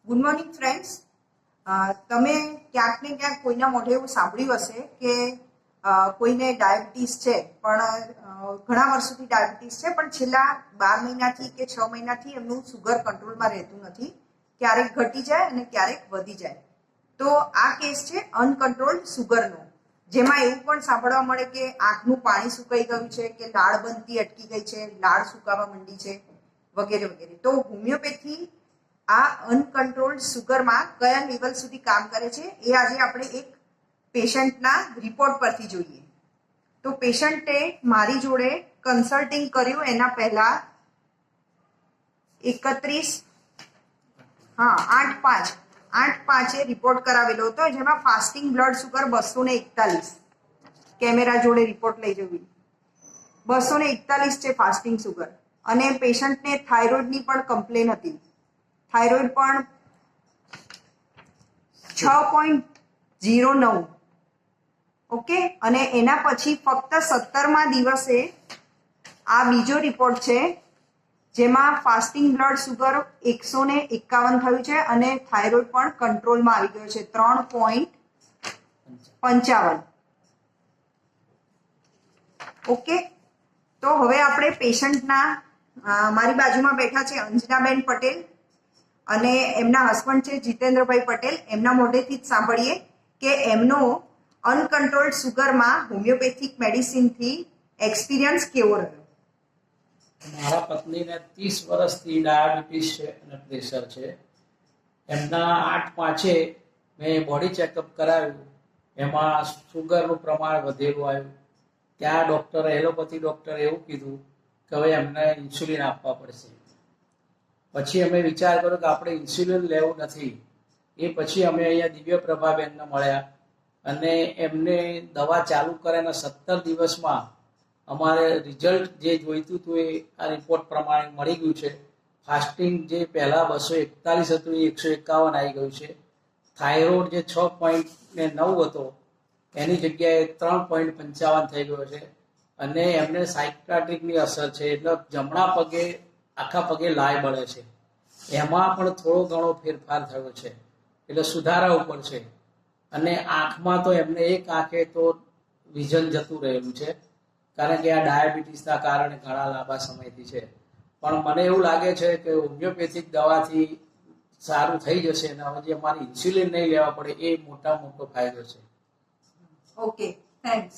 Good morning friends. તમે ક્યાંક ને ક્યાંક કોઈના મોઢે એવું સાંભળ્યું હશે કે કોઈને ડાયાબિટીસ છે, પણ ઘણા વર્ષોથી ડાયાબિટીસ છે, પણ છેલ્લા 12 મહિનાથી કે 6 મહિનાથી એમનું સુગર કંટ્રોલમાં રહેતું નથી. ક્યારેક ઘટી જાય અને ક્યારેક વધી જાય. તો આ કેસ છે અનકન્ટ્રોલ્ડ સુગરનો, જેમાં એવું પણ સાંભળવા મળે કે આંખનું પાણી સુકાઈ ગયું છે, કે લાળ બનતી અટકી ગઈ છે, લાળ સુકાવા માંડી છે, વગેરે વગેરે. તો હોમિયોપેથી આ અનકન્ટ્રોલ્ડ સુગરમાં કયા લેવલ સુધી કામ કરે છે એ આજે આપણે એક પેશન્ટના રિપોર્ટ પરથી જોઈએ. તો પેશન્ટે મારી જોડે કન્સલ્ટિંગ કર્યું એના પહેલા 8/5 રિપોર્ટ કરાવેલો હતો, જેમાં ફાસ્ટિંગ બ્લડ સુગર 241. કેમેરા જોડે રિપોર્ટ લઈ જવી. 241 છે ફાસ્ટિંગ સુગર. અને પેશન્ટને થાઇરોઇડની પણ કમ્પ્લેન હતી. થાઇરોઇડ પણ 6.09. ઓકે. અને એના પછી ફક્ત 17મા દિવસે આ બીજો રિપોર્ટ છે, જેમાં ફાસ્ટિંગ બ્લડ સુગર 151 થયું છે અને થાઇરોઇડ પણ કંટ્રોલમાં આવી ગયો છે 3.55. ઓકે. તો હવે આપણે પેશન્ટના મારી બાજુમાં બેઠા છે અંજનાબેન પટેલ અને એમના હસબન્ડ છે જીતેન્દ્રભાઈ પટેલ. એમના મોઢેથી જ સાંભળીએ કે એમનો અનકન્ટ્રોલ્ડ સુગરમાં હોમિયોપેથિક મેડિસિનથી એક્સપિરિયન્સ કેવો રહ્યો. મારા પત્નીને 30 વર્ષથી ડાયાબિટીસ છે અને પ્રેશર છે. એમના 8/5 મેં બોડી ચેકઅપ કરાવ્યું, એમાં સુગરનું પ્રમાણ વધેલું આવ્યું. ત્યાં એલોપેથી ડૉક્ટરે એવું કીધું કે હવે એમને ઇન્સ્યુલિન આપવા પડશે. પછી અમે વિચાર કર્યો કે આપણે ઇન્સ્યુલિન લેવું નથી. એ પછી અમે અહીંયા દિવ્ય પ્રભાબેનને મળ્યા અને એમને દવા ચાલુ કર્યાના 17 દિવસમાં અમારે રિઝલ્ટ જે જોઈતું હતું એ આ રિપોર્ટ પ્રમાણે મળી ગયું છે. ફાસ્ટિંગ જે પહેલાં 241 હતું એ 151 આવી ગયું છે. થાઇરોઇડ જે 6.9 હતો એની જગ્યાએ 3.55 થઈ ગયો છે. અને એમને સાયકાટ્રિકની અસર છે, એટલે જમણા પગે આખા પગે લાય બળે છે. એમાં પણ થોડો ઘણો ફેરફાર થયો છે, એટલે સુધારા ઉપર છે. અને આંખમાં તો એમને એક આંખે તો વિઝન જતું રહેલું છે, કારણ કે આ ડાયાબિટીસના કારણે ઘણા લાંબા સમયથી છે. પણ મને એવું લાગે છે કે હોમિયોપેથિક દવાથી સારું થઈ જશે અને હવે જે અમારે ઇન્સ્યુલિન નહીં લેવા પડે એ મોટો ફાયદો છે. Okay, thanks.